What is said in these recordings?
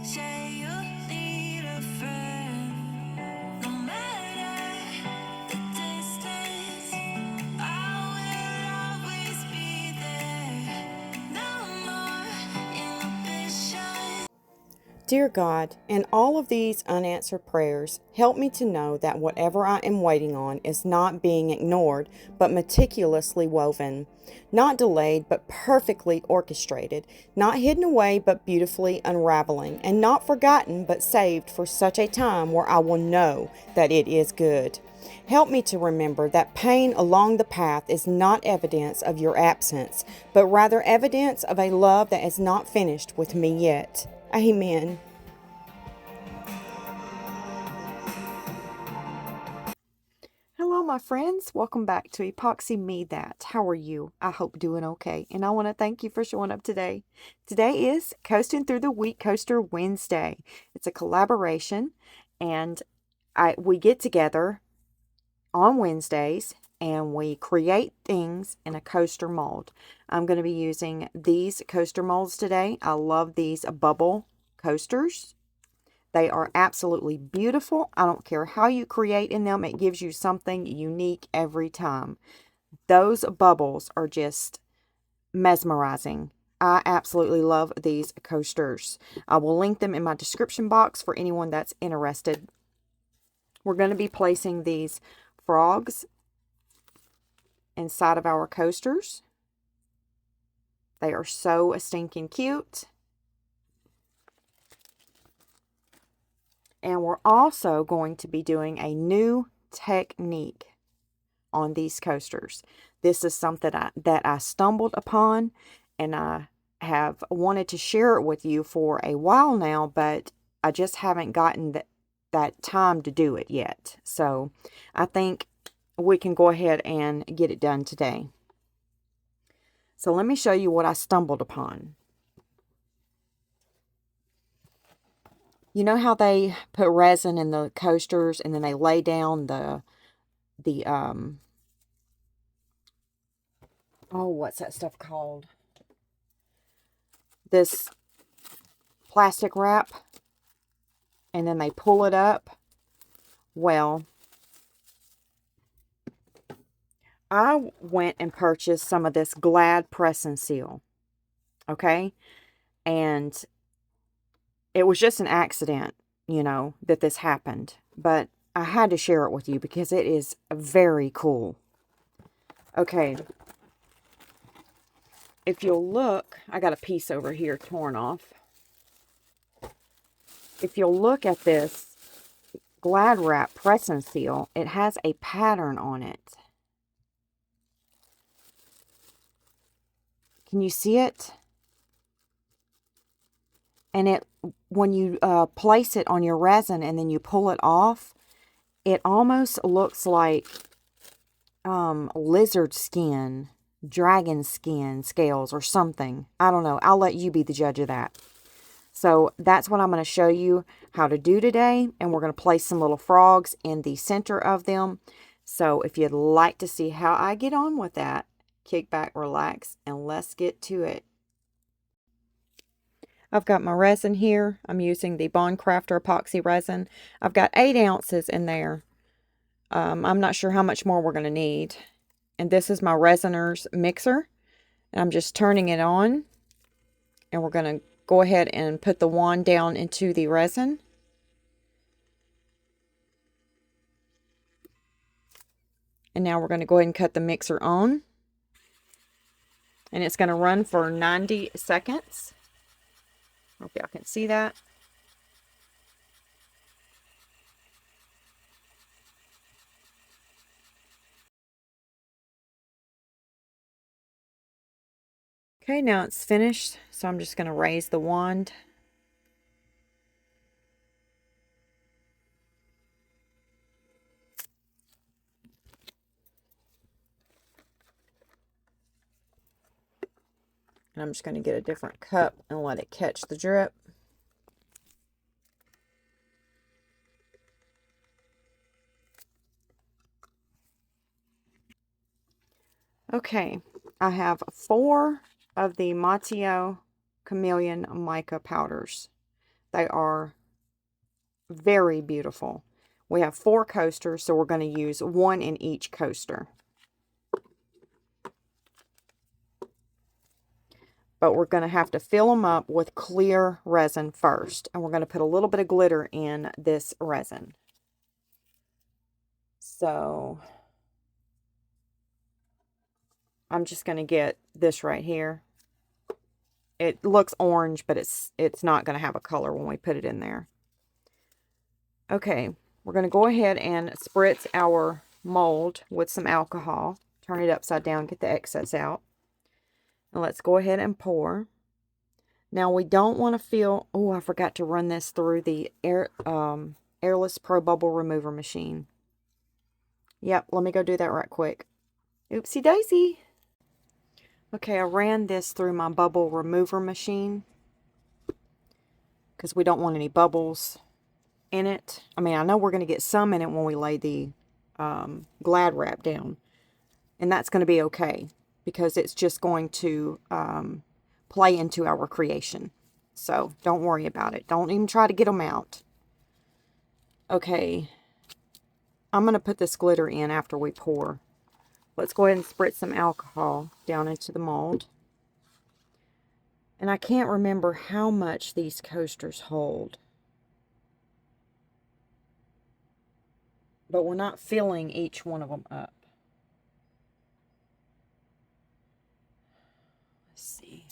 Say you need a friend, no matter the distance, I will always be there. No more inhibition. Dear God, in all of these unanswered prayers, help me to know that whatever I am waiting on is not being ignored, but meticulously woven. Not delayed, but perfectly orchestrated. Not hidden away, but beautifully unraveling. And not forgotten, but saved for such a time where I will know that it is good. Help me to remember that pain along the path is not evidence of your absence, but rather evidence of a love that is not finished with me yet. Amen. Hello, my friends. Welcome back to Epoxy Me That. How are you? I hope doing okay. And I want to thank you for showing up today. Today is Coasting Through the Week Coaster Wednesday. It's a collaboration, and we get together on Wednesdays and we create things in a coaster mold. I'm going to be using these coaster molds today. I love these bubble coasters. They are absolutely beautiful. I don't care how you create in them. It gives you something unique every time. Those bubbles are just mesmerizing. I absolutely love these coasters. I will link them in my description box for anyone that's interested. We're going to be placing these frogs inside of our coasters. They are so stinking cute. And we're also going to be doing a new technique on these coasters. This is something that I stumbled upon, and I have wanted to share it with you for a while now, but I just haven't gotten that time to do it yet. So I think we can go ahead and get it done today. So let me show you what I stumbled upon. You know how they put resin in the coasters and then they lay down the oh, what's that stuff called? This plastic wrap, and then they pull it up. Well, I went and purchased some of this Glad Press and Seal. Okay? And it was just an accident, you know, that this happened. But I had to share it with you because it is very cool. Okay. If you'll look, I got a piece over here torn off. If you'll look at this Glad Wrap Press and Seal, it has a pattern on it. Can you see it? And it, when you place it on your resin and then you pull it off, it almost looks like lizard skin, dragon skin scales or something. I don't know. I'll let you be the judge of that. So that's what I'm going to show you how to do today. And we're going to place some little frogs in the center of them. So if you'd like to see how I get on with that, kick back, relax, and let's get to it. I've got my resin here. I'm using the Bond Crafter epoxy resin. I've got 8 ounces in there. I'm not sure how much more we're going to need. And this is my Resiner's mixer. And I'm just turning it on. And we're going to go ahead and put the wand down into the resin. And now we're going to go ahead and cut the mixer on. And it's going to run for 90 seconds. Hope y'all can see that. Okay, now it's finished, so I'm just going to raise the wand. And I'm just going to get a different cup and let it catch the drip. Okay, I have 4 of the MATIO Chameleon mica powders. They are very beautiful. We have 4 coasters, so we're going to use 1 in each coaster. But we're going to have to fill them up with clear resin first. And we're going to put a little bit of glitter in this resin. So I'm just going to get this right here. It looks orange, but it's not going to have a color when we put it in there. Okay, we're going to go ahead and spritz our mold with some alcohol. Turn it upside down, get the excess out. And let's go ahead and pour. Now we don't want to fill... Oh, I forgot to run this through the Airless Pro Bubble Remover machine. Yep, let me go do that right quick. Oopsie daisy. Okay, I ran this through my bubble remover machine because we don't want any bubbles in it. I mean, I know we're going to get some in it when we lay the Glad wrap down. And that's going to be okay because it's just going to play into our creation. So don't worry about it. Don't even try to get them out. Okay, I'm going to put this glitter in after we pour. Let's go ahead and spritz some alcohol down into the mold. And I can't remember how much these coasters hold. But we're not filling each one of them up. Let's see.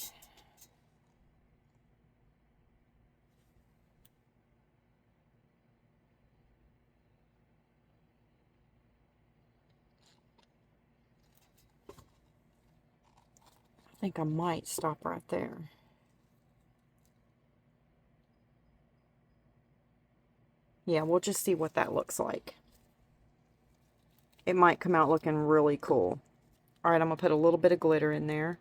I think I might stop right there. Yeah, we'll just see what that looks like. It might come out looking really cool. Alright, I'm going to put a little bit of glitter in there.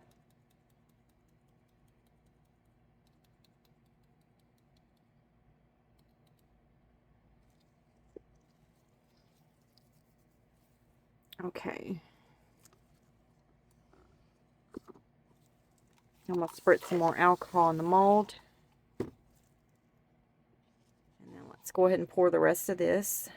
Okay. I'm going to spritz some more alcohol in the mold. And then let's go ahead and pour the rest of this.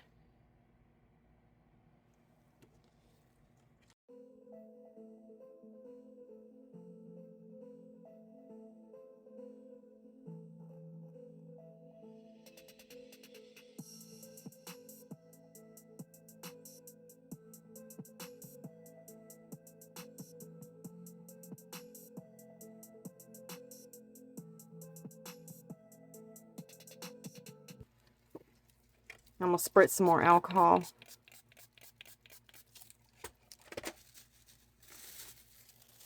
I'm going to spritz some more alcohol.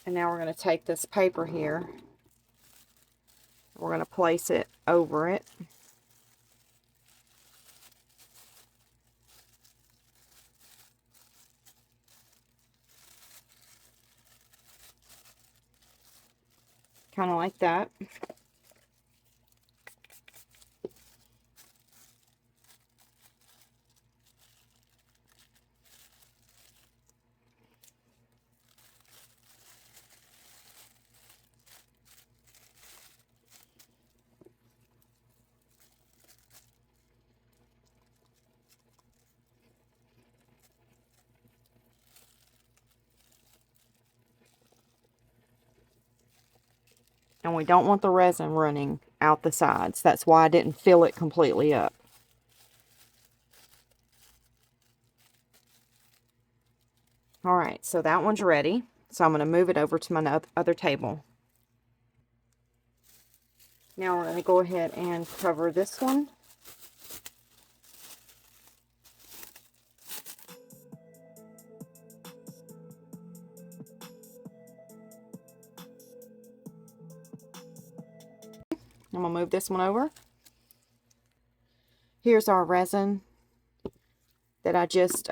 And now we're going to take this paper here. We're going to place it over it. Kind of like that. And we don't want the resin running out the sides. That's why I didn't fill it completely up. Alright, so that one's ready. So I'm going to move it over to my other table. Now we're going to go ahead and cover this one. I'm going to move this one over. Here's our resin that I just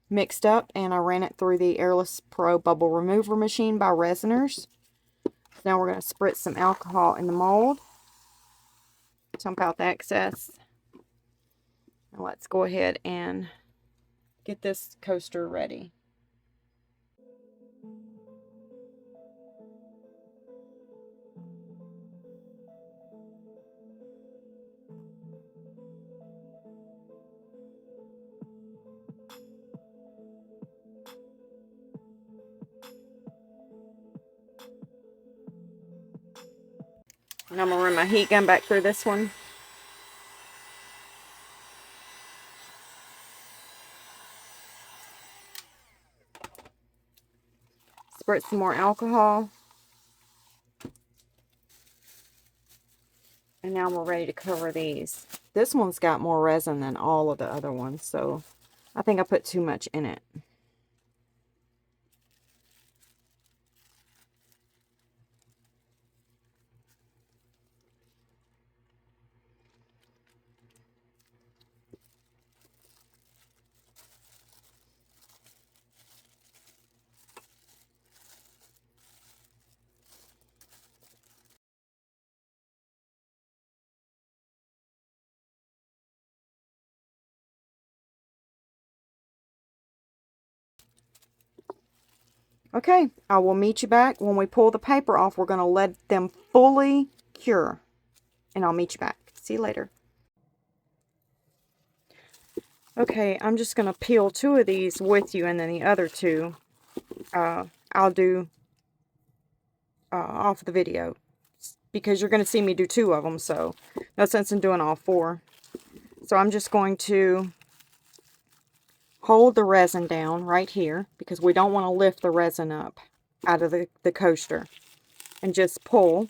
mixed up, and I ran it through the Airless Pro Bubble Remover machine by Resiners. Now we're going to spritz some alcohol in the mold. Dump out the excess. And let's go ahead and get this coaster ready. And I'm going to run my heat gun back through this one. Spritz some more alcohol. And now we're ready to cover these. This one's got more resin than all of the other ones, so I think I put too much in it. Okay, I will meet you back. When we pull the paper off, we're going to let them fully cure. And I'll meet you back. See you later. Okay, I'm just going to peel 2 of these with you, and then the other 2 I'll do off the video. Because you're going to see me do 2 of them, so no sense in doing all 4. So I'm just going to hold the resin down right here, because we don't want to lift the resin up out of the coaster. And just pull.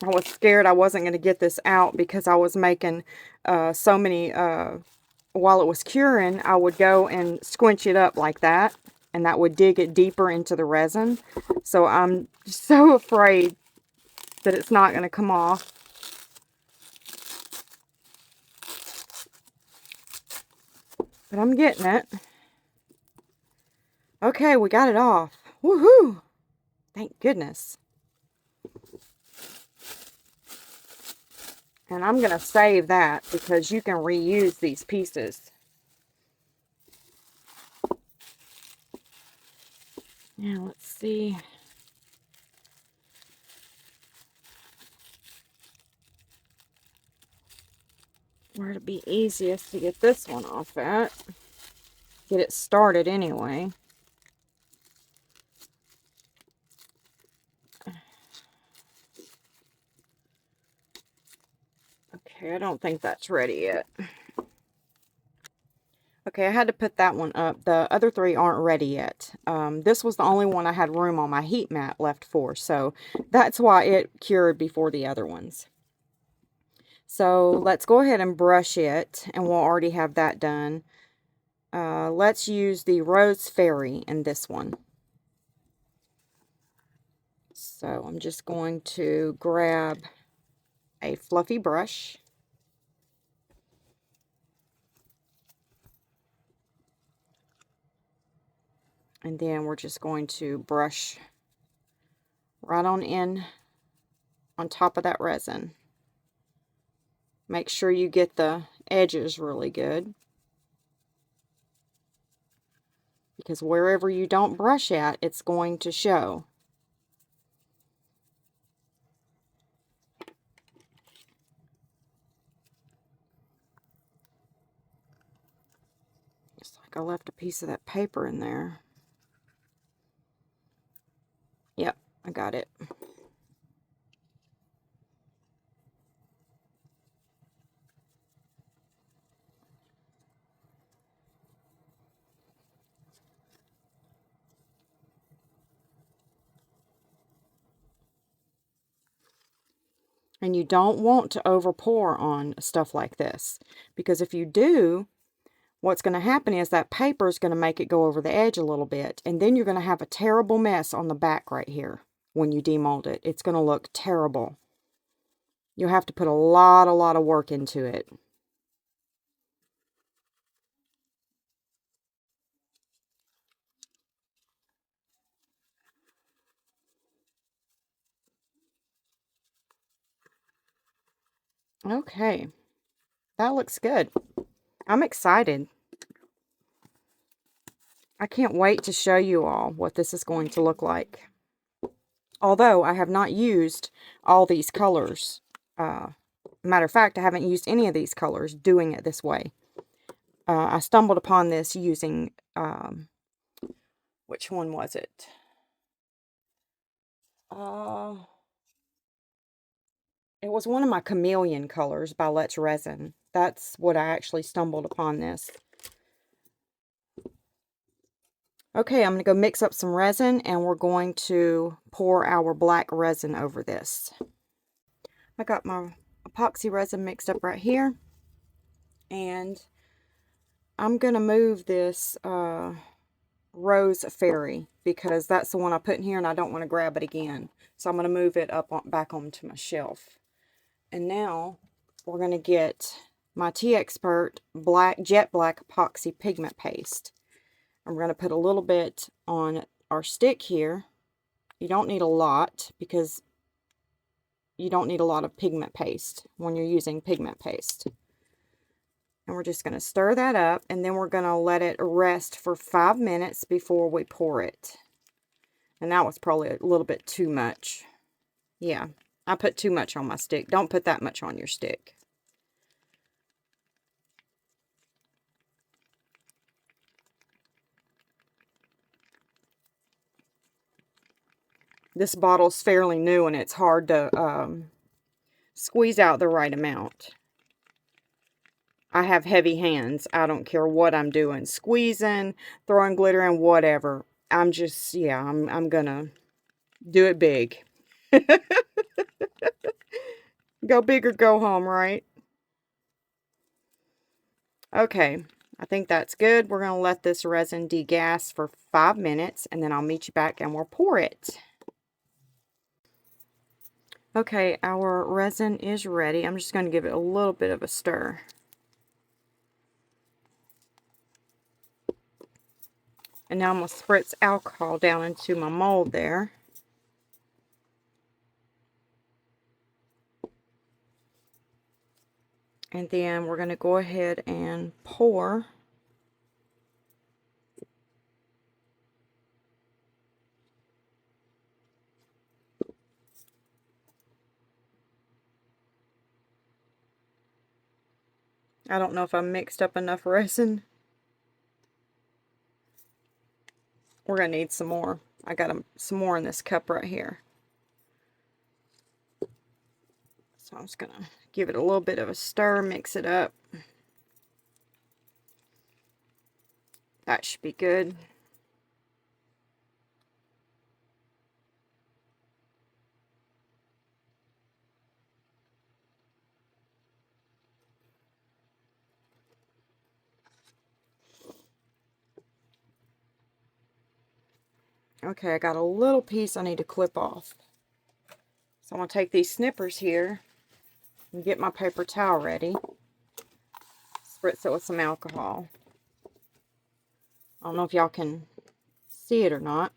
I was scared I wasn't going to get this out because I was making so many, while it was curing, I would go and squinch it up like that, and that would dig it deeper into the resin. So I'm so afraid that it's not going to come off. But I'm getting it. Okay, we got it off. Woohoo! Thank goodness. And I'm going to save that because you can reuse these pieces. Now, let's see. Where it'd be easiest to get this one off at. Get it started anyway. Okay, I don't think that's ready yet. Okay, I had to put that one up. The other 3 aren't ready yet. This was the only one I had room on my heat mat left for, so that's why it cured before the other ones. So let's go ahead and brush it, and we'll already have that done. Let's use the Rose Fairy in this one. So I'm just going to grab a fluffy brush. And then we're just going to brush right on in on top of that resin. Make sure you get the edges really good. Because wherever you don't brush at, it's going to show. It's like I left a piece of that paper in there. Yep, I got it. And you don't want to over pour on stuff like this. Because if you do, what's going to happen is that paper is going to make it go over the edge a little bit. And then you're going to have a terrible mess on the back right here when you demold it. It's going to look terrible. You'll have to put a lot of work into it. Okay, that looks good. I'm excited. I can't wait to show you all what this is going to look like. Although I have not used all these colors. Matter of fact, I haven't used any of these colors doing it this way. I stumbled upon this using, Which one was it? It was one of my chameleon colors by Let's Resin. That's what I actually stumbled upon this. Okay, I'm going to go mix up some resin, and we're going to pour our black resin over this. I got my epoxy resin mixed up right here, and I'm going to move this Rose Fairy because that's the one I put in here and I don't want to grab it again. So I'm going to move it up back onto my shelf. And now we're going to get my T-Expert jet black epoxy pigment paste. I'm going to put a little bit on our stick here. You don't need a lot because you don't need a lot of pigment paste when you're using pigment paste. And we're just going to stir that up, and then we're going to let it rest for 5 minutes before we pour it. And that was probably a little bit too much. Yeah, I put too much on my stick. Don't put that much on your stick. This bottle's fairly new and it's hard to squeeze out the right amount. I have heavy hands. I don't care what I'm doing. Squeezing, throwing glitter in, whatever. I'm just, yeah, I'm gonna do it big. Go big or go home, right? Okay, I think that's good. We're gonna let this resin degas for 5 minutes, and then I'll meet you back and we'll pour it. Okay, our resin is ready. I'm just going to give it a little bit of a stir. And now I'm going to spritz alcohol down into my mold there. And then we're going to go ahead and pour. I don't know if I mixed up enough resin. We're going to need some more. I got some more in this cup right here. So I'm just going to give it a little bit of a stir, mix it up. That should be good. Okay, I got a little piece I need to clip off. So I'm going to take these snippers here and get my paper towel ready. Spritz it with some alcohol. I don't know if y'all can see it or not.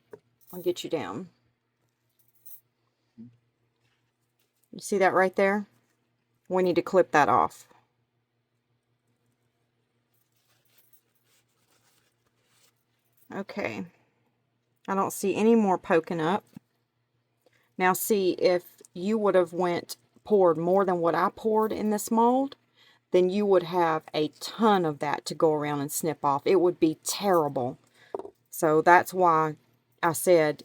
I'll get you down. You see that right there? We need to clip that off. Okay. I don't see any more poking up. Now see, if you would have poured more than what I poured in this mold, then you would have a ton of that to go around and snip off. It would be terrible. So that's why I said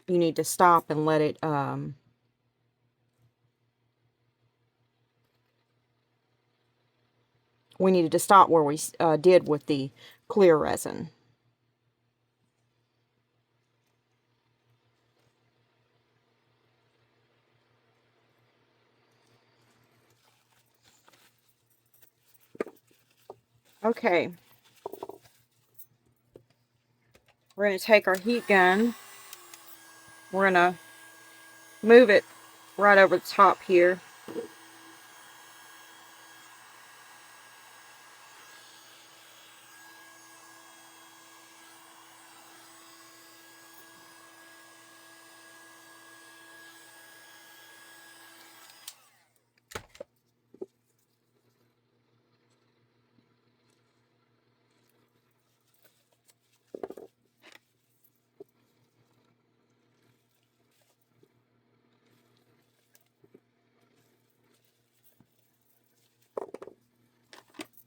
you need to stop and let it we needed to stop where we did with the clear resin. Okay. We're going to take our heat gun. We're going to move it right over the top here.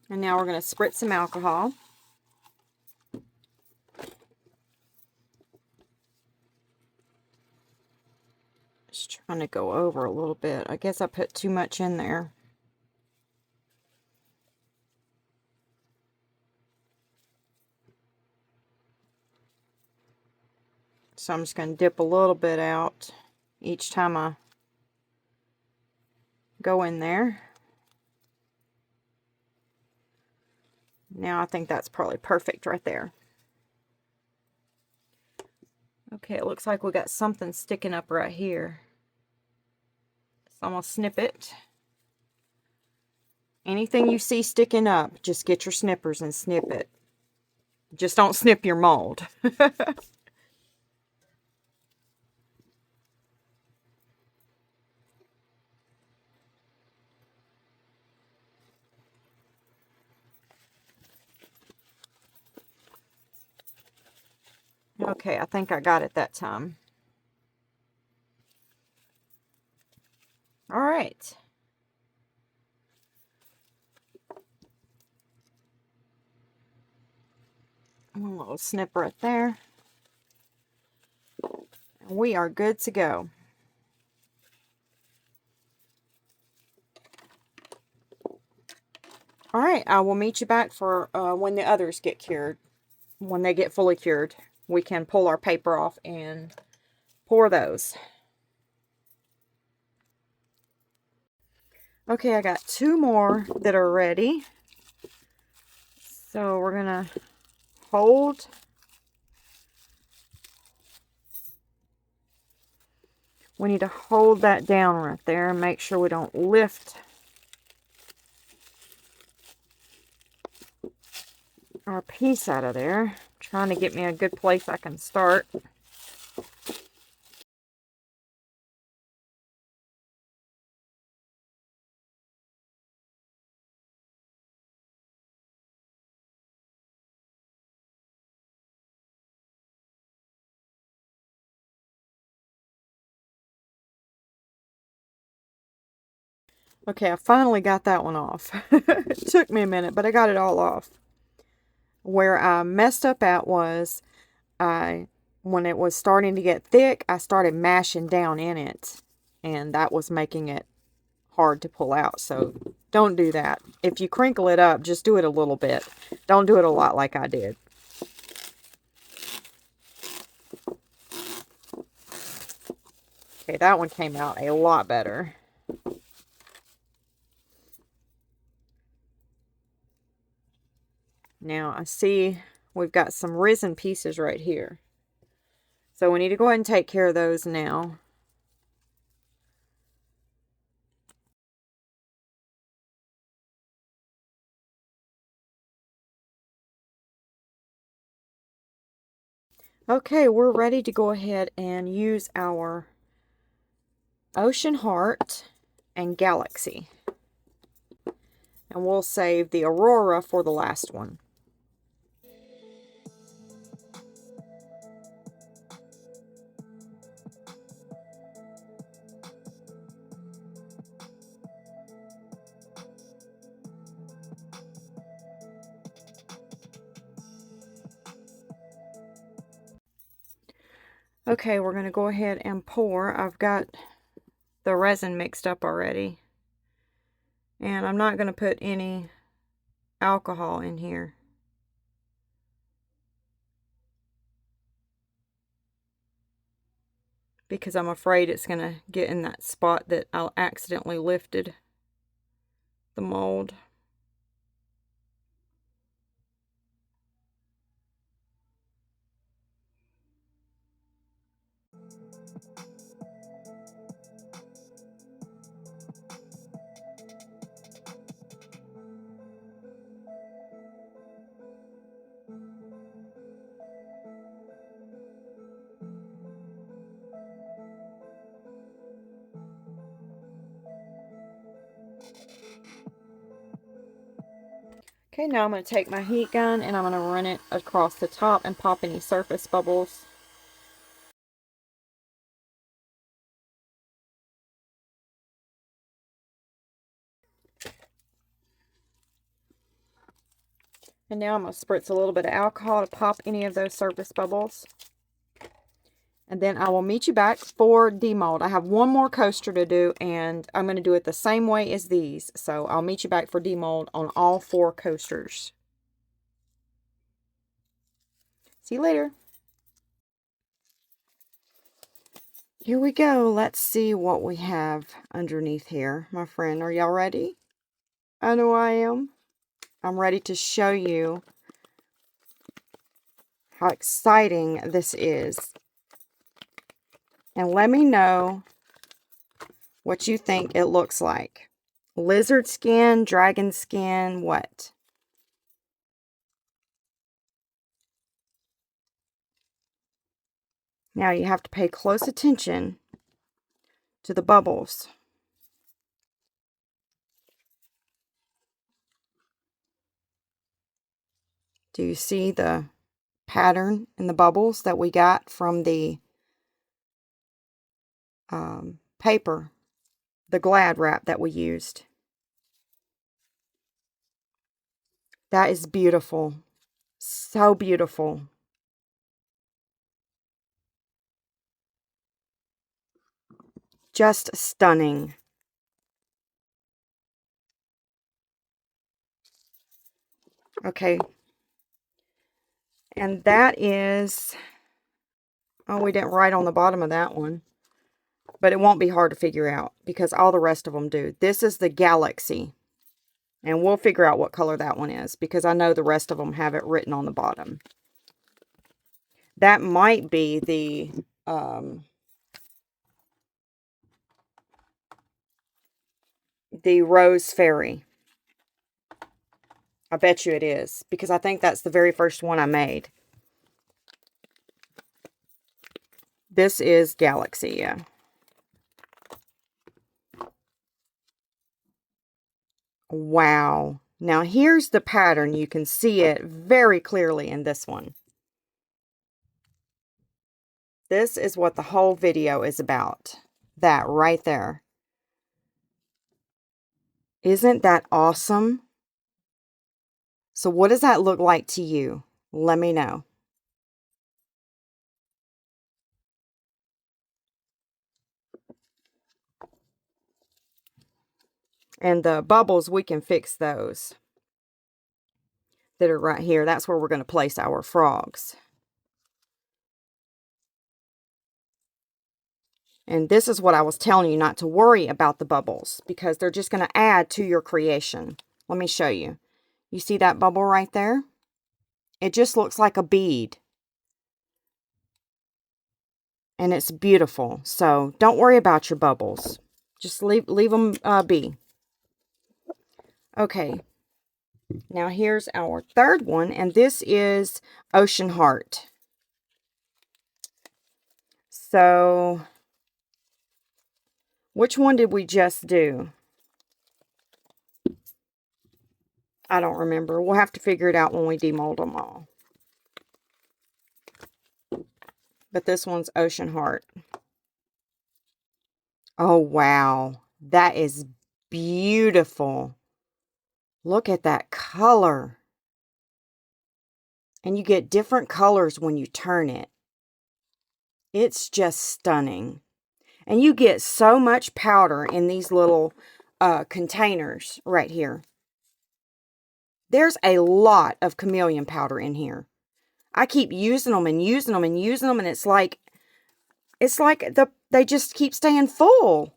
And now we're going to spritz some alcohol. Just trying to go over a little bit. I guess I put too much in there. So I'm just going to dip a little bit out each time I go in there. Now I think that's probably perfect right there. Okay, it looks like we got something sticking up right here. So I'm going to snip it. Anything you see sticking up, just get your snippers and snip it. Just don't snip your mold. Okay, I think I got it that time. All right. One little snip right there. And we are good to go. All right, I will meet you back for when the others get cured. When they get fully cured, we can pull our paper off and pour those. Okay, I got 2 more that are ready. So we're gonna hold. We need to hold that down right there and make sure we don't lift our piece out of there. I'm trying to get me a good place I can start. Okay, I finally got that one off. It took me a minute, but I got it all off. Where I messed up at was, when it was starting to get thick, I started mashing down in it. And that was making it hard to pull out. So don't do that. If you crinkle it up, just do it a little bit. Don't do it a lot like I did. Okay, that one came out a lot better. Now I see we've got some resin pieces right here. So we need to go ahead and take care of those now. Okay, we're ready to go ahead and use our Ocean Heart and Galaxy. And we'll save the Aurora for the last one. Okay, we're going to go ahead and pour. I've got the resin mixed up already. And I'm not going to put any alcohol in here. Because I'm afraid it's going to get in that spot that I accidentally lifted the mold. Okay, now I'm going to take my heat gun and I'm going to run it across the top and pop any surface bubbles. And now I'm going to spritz a little bit of alcohol to pop any of those surface bubbles. And then I will meet you back for demold. I have one more coaster to do, and I'm going to do it the same way as these. So I'll meet you back for demold on all 4 coasters. See you later. Here we go. Let's see what we have underneath here. My friend, are y'all ready? I know I am. I'm ready to show you how exciting this is. And let me know what you think it looks like. Lizard skin, dragon skin, what? Now you have to pay close attention to the bubbles. Do you see the pattern in the bubbles that we got from the paper, the Glad wrap that we used? That is beautiful. So beautiful. Just stunning. Okay. And that is, oh, we didn't write on the bottom of that one. But it won't be hard to figure out because all the rest of them do. This is the Galaxy. And we'll figure out what color that one is because I know the rest of them have it written on the bottom. That might be the Rose Fairy. I bet you it is because I think that's the very first one I made. This is Galaxy, yeah. Wow. Now here's the pattern. You can see it very clearly in this one. This is what the whole video is about. That right there. Isn't that awesome? So what does that look like to you? Let me know. And the bubbles, we can fix those that are right here. That's where we're going to place our frogs. And this is what I was telling you, not to worry about the bubbles because they're just going to add to your creation. Let me show you. You see that bubble right there? It just looks like a bead. And it's beautiful. So don't worry about your bubbles. Just leave them be. Okay. Now here's our third one. And this is Ocean Heart. So which one did we just do? I don't remember. We'll have to figure it out when we demold them all. But this one's Ocean Heart. Oh, wow. That is beautiful. Look at that color. And you get different colors when you turn it. It's just stunning. And you get so much powder in these little containers right here. There's a lot of chameleon powder in here. I keep using them and using them and using them, and it's like they just keep staying full.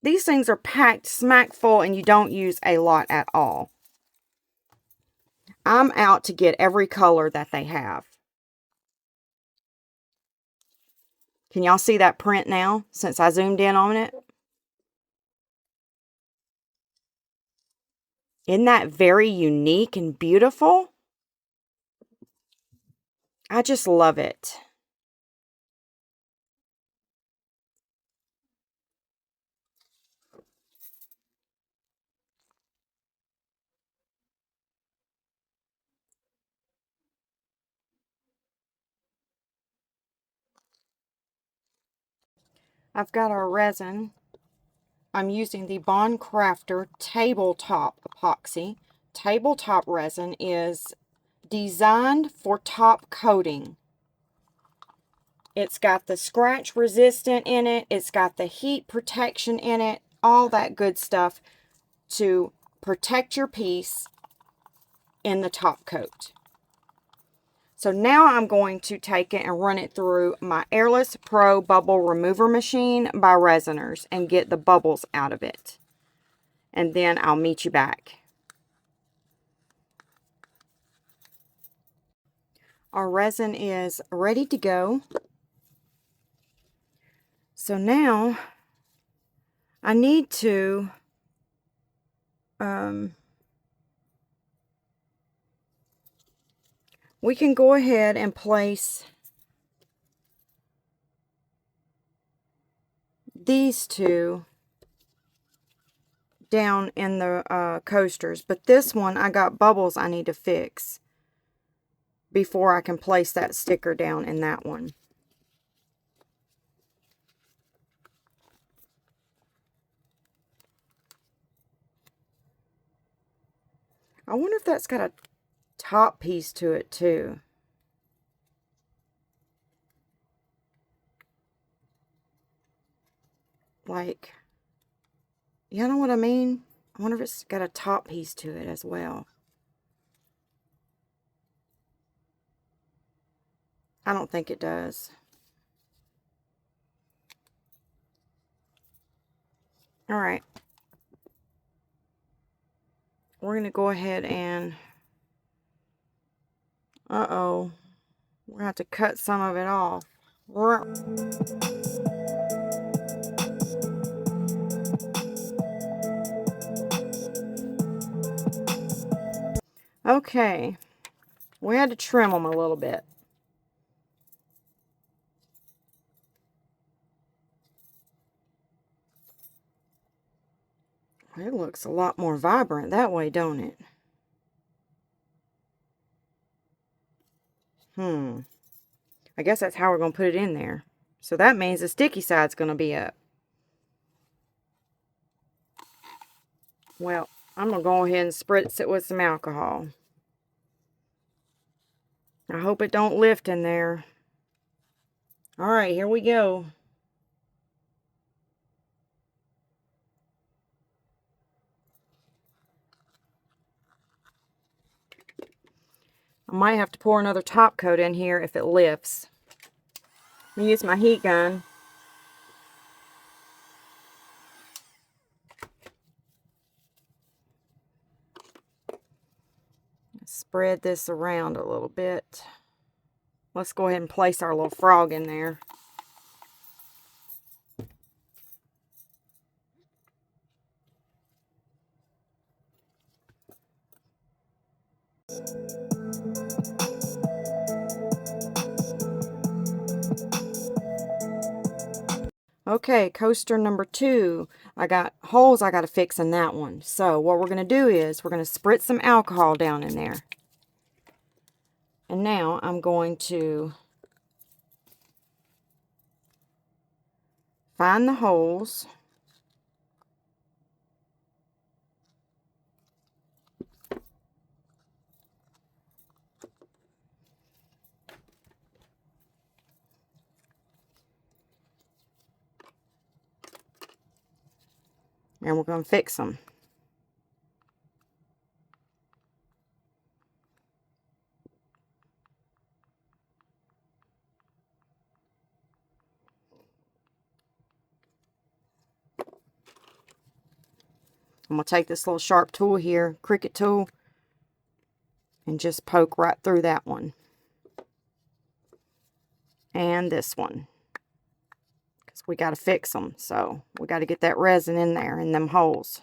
These things are packed smack full, and you don't use a lot at all. I'm out to get every color that they have. Can y'all see that print now, since I zoomed in on it? Isn't that very unique and beautiful? I just love it. I've got our resin. I'm using the Bond Crafter Tabletop Epoxy. Tabletop resin is designed for top coating. It's got the scratch resistant in it. It's got the heat protection in it. All that good stuff to protect your piece in the top coat. So now I'm going to take it and run it through my Airless Pro Bubble Remover Machine by Resinars and get the bubbles out of it. And then I'll meet you back. Our resin is ready to go. So now I need to we can go ahead and place these two down in the coasters, but this one I got bubbles I need to fix before I can place that sticker down in that one. I wonder if that's got a top piece to it too. Like, you know what I mean? I wonder if it's got a top piece to it as well. I don't think it does. Alright. We're going to go ahead and... Uh-oh. We're going to have to cut some of it off. Okay. We had to trim them a little bit. It looks a lot more vibrant that way, don't it? I guess that's how we're going to put it in there. So that means the sticky side's going to be up. Well, I'm going to go ahead and spritz it with some alcohol. I hope it don't lift in there. Alright, here we go. I might have to pour another top coat in here if it lifts. I'm going to use my heat gun. Spread this around a little bit. Let's go ahead and place our little frog in there. Okay, coaster number 2. I got holes I got to fix in that one. So what we're going to do is we're going to spritz some alcohol down in there. And now I'm going to find the holes. And we're going to fix them. I'm going to take this little sharp tool here, Cricut tool, and just poke right through that one. And this one. Because we got to fix them. So we got to get that resin in there, in them holes.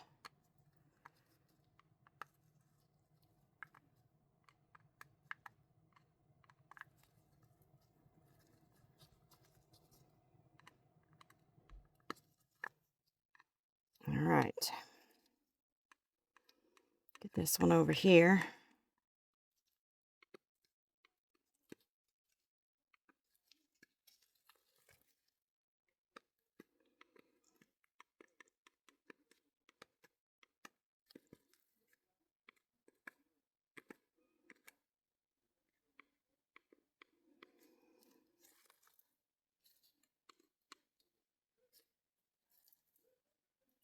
Alright. Get this one over here.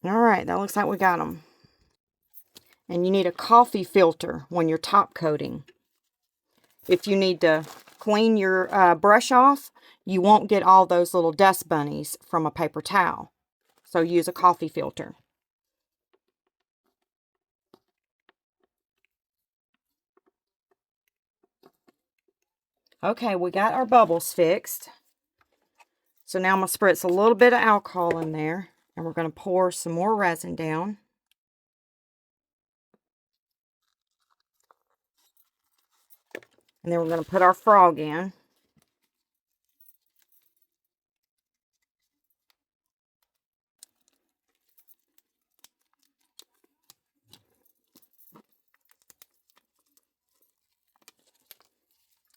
All right, that looks like we got them. And you need a coffee filter when you're top coating. If you need to clean your brush off, you won't get all those little dust bunnies from a paper towel. So use a coffee filter. Okay, we got our bubbles fixed. So now I'm going to spritz a little bit of alcohol in there. And we're going to pour some more resin down. And then we're going to put our frog in.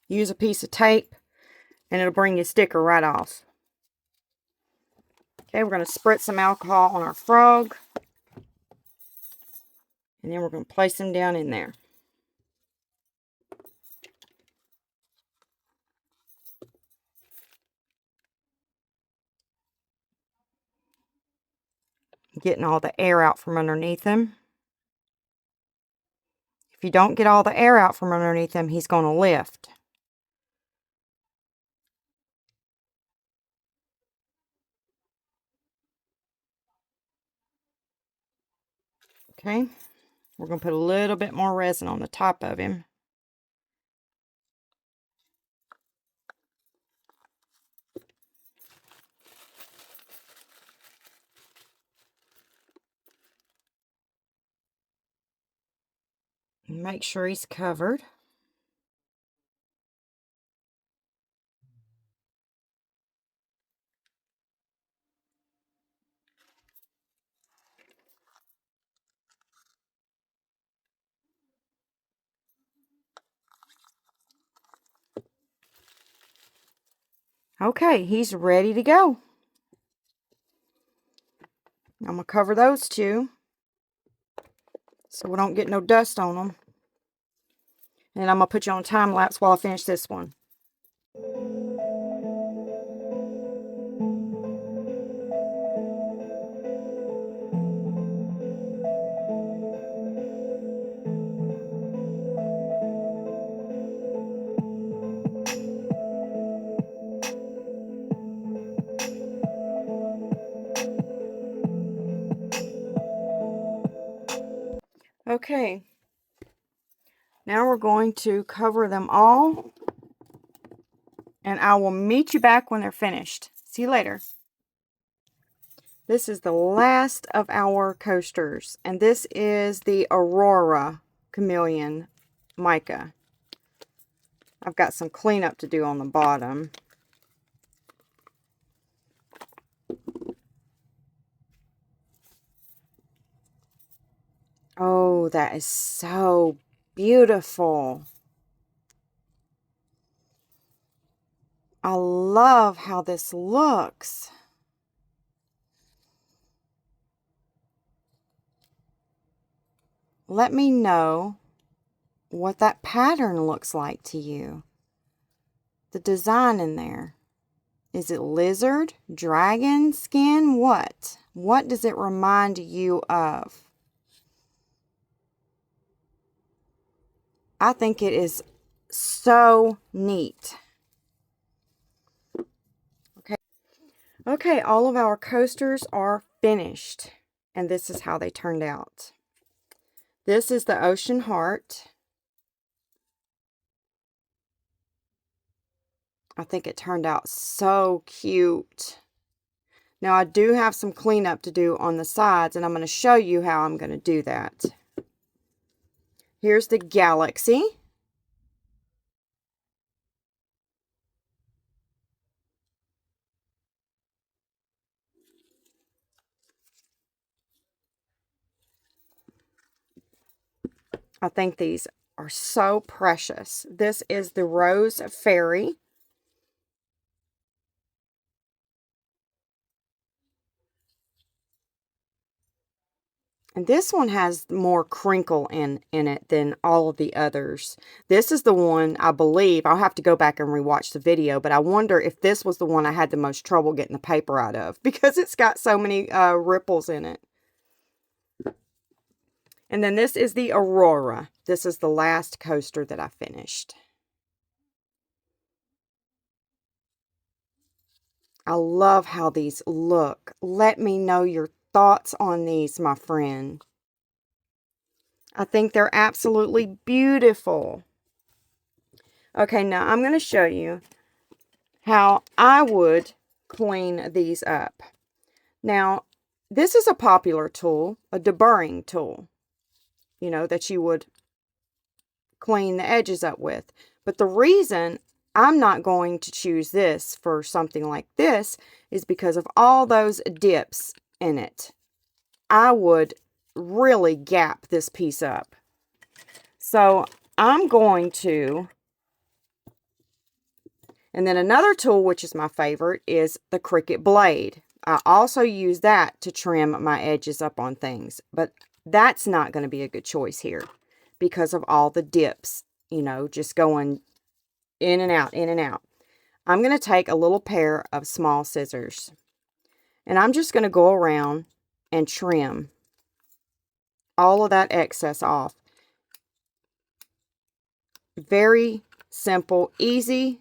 Use a piece of tape and it'll bring your sticker right off. Okay, we're going to spritz some alcohol on our frog. And then we're going to place him down in there. Getting all the air out from underneath him. If you don't get all the air out from underneath him, he's going to lift. Okay, we're going to put a little bit more resin on the top of him. Make sure he's covered. Okay, he's ready to go. I'm going to cover those two so we don't get no dust on them. And I'm going to put you on time lapse while I finish this one. Okay, now we're going to cover them all, and I will meet you back when they're finished. See you later. This is the last of our coasters, and this is the AURORA Chameleon mica. I've got some cleanup to do on the bottom. Oh, that is so beautiful. I love how this looks. Let me know what that pattern looks like to you. The design in there. Is it lizard, dragon skin? What? What does it remind you of? I think it is so neat. Okay, all of our coasters are finished. And this is how they turned out. This is the ocean heart. I think it turned out so cute. Now I do have some cleanup to do on the sides, and I'm going to show you how I'm going to do that. Here's the galaxy. I think these are so precious. This is the Rose Fairy. And this one has more crinkle in it than all of the others. This is the one, I believe, I'll have to go back and rewatch the video, but I wonder if this was the one I had the most trouble getting the paper out of, because it's got so many ripples in it. And then this is the Aurora. This is the last coaster that I finished. I love how these look. Let me know your thoughts on these, my friend. I think they're absolutely beautiful. Okay, now I'm going to show you how I would clean these up. Now, this is a popular tool, a deburring tool, you know, that you would clean the edges up with. But the reason I'm not going to choose this for something like this is because of all those dips in it. I would really gap this piece up. So I'm going to, and then another tool, which is my favorite, is the Cricut blade. I also use that to trim my edges up on things, but that's not going to be a good choice here because of all the dips, you know, just going in and out, in and out. I'm going to take a little pair of small scissors, and I'm just going to go around and trim all of that excess off. Very simple, easy,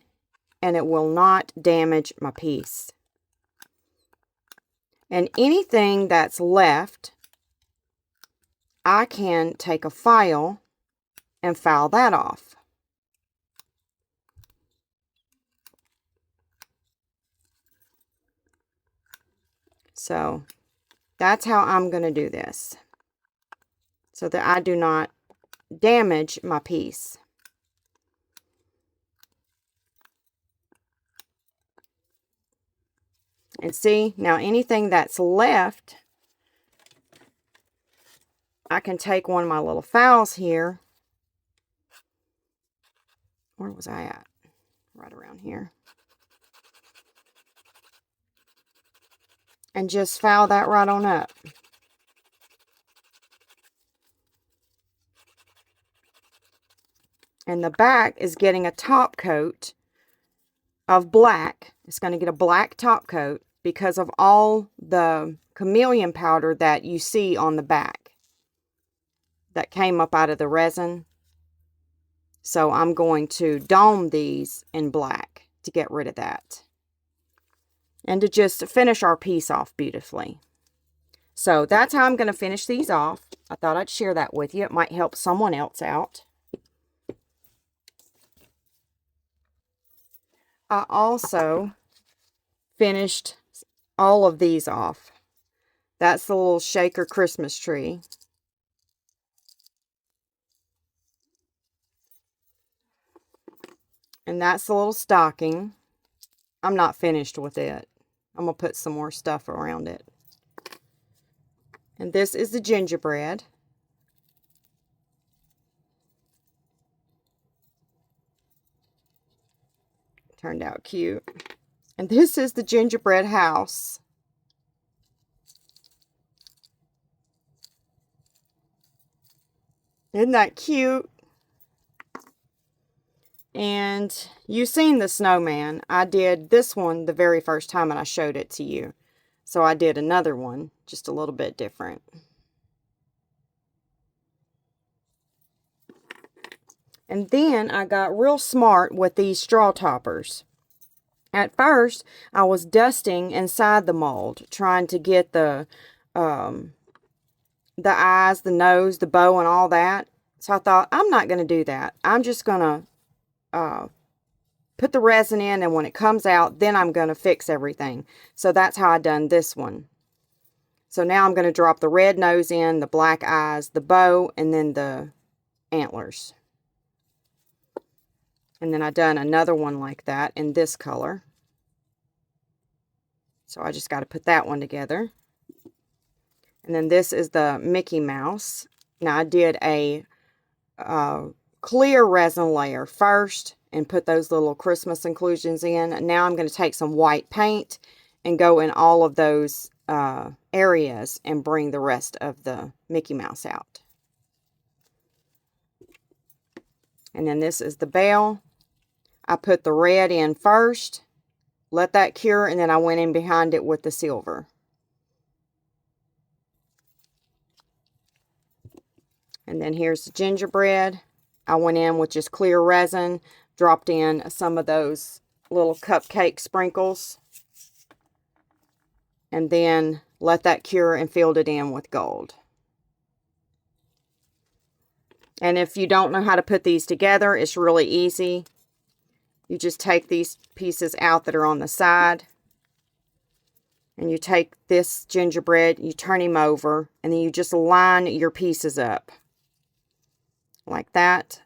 and it will not damage my piece. And anything that's left, I can take a file and file that off. So that's how I'm going to do this, so that I do not damage my piece. And see, now anything that's left, I can take one of my little files here. Where was I at? Right around here. And just file that right on up. And the back is getting a top coat of black. It's going to get a black top coat because of all the chameleon powder that you see on the back that came up out of the resin. So I'm going to dome these in black to get rid of that, and to just finish our piece off beautifully. So that's how I'm going to finish these off. I thought I'd share that with you. It might help someone else out. I also finished all of these off. That's the little shaker Christmas tree. And that's the little stocking. I'm not finished with it. I'm going to put some more stuff around it. And this is the gingerbread. Turned out cute. And this is the gingerbread house. Isn't that cute? And you've seen the snowman. I did this one the very first time and I showed it to you. So I did another one, just a little bit different. And then I got real smart with these straw toppers. At first, I was dusting inside the mold, trying to get the eyes, the nose, the bow, and all that. So I thought, I'm not going to do that. I'm just going to put the resin in, and when it comes out, then I'm going to fix everything. So that's how I done this one. So now I'm going to drop the red nose in, the black eyes, the bow, and then the antlers. And then I done another one like that in this color. So I just got to put that one together. And then this is the Mickey Mouse. Now I did a clear resin layer first and put those little Christmas inclusions in. Now I'm going to take some white paint and go in all of those areas and bring the rest of the Mickey Mouse out. And then this is the bell. I put the red in first, let that cure, and then I went in behind it with the silver. And then here's the gingerbread. I went in with just clear resin, dropped in some of those little cupcake sprinkles, and then let that cure and filled it in with gold. And if you don't know how to put these together, it's really easy. You just take these pieces out that are on the side, and you take this gingerbread, you turn him over, and then you just line your pieces up like that.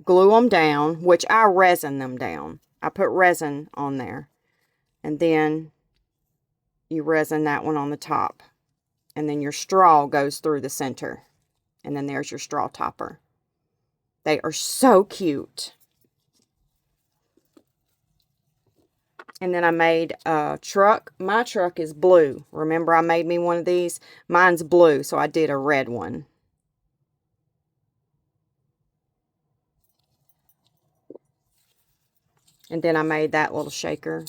Glue them down, which I resin them down. I put resin on there, and then you resin that one on the top, and then your straw goes through the center, and then there's your straw topper. They are so cute. And then I made a truck. My truck is blue. Remember, I made me one of these? Mine's blue, so I did a red one. And then I made that little shaker.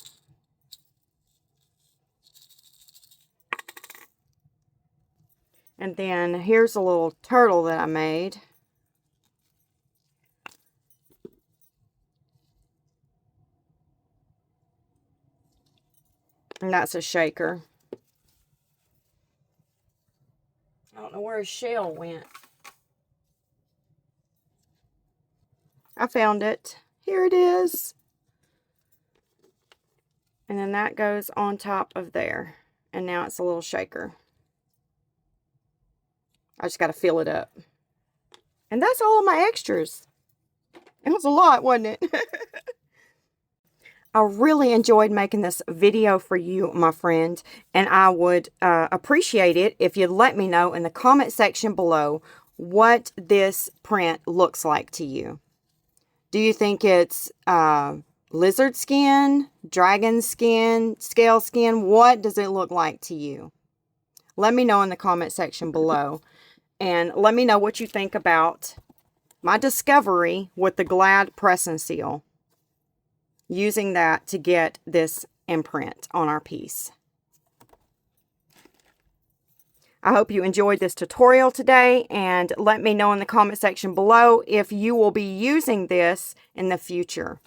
And then here's a little turtle that I made. And that's a shaker. I don't know where his shell went. I found it. Here it is. And then that goes on top of there. And now it's a little shaker. I just got to fill it up. And that's all of my extras. It was a lot, wasn't it? I really enjoyed making this video for you, my friend, and I would appreciate it if you'd let me know in the comment section below what this print looks like to you. Do you think it's lizard skin, dragon skin, scale skin? What does it look like to you? Let me know in the comment section below, and let me know what you think about my discovery with the Glad press and seal. Using that to get this imprint on our piece. I hope you enjoyed this tutorial today, and let me know in the comment section below if you will be using this in the future.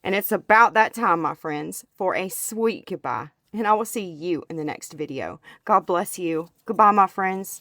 And it's about that time, my friends, for a sweet goodbye. And I will see you in the next video. God bless you. Goodbye, my friends.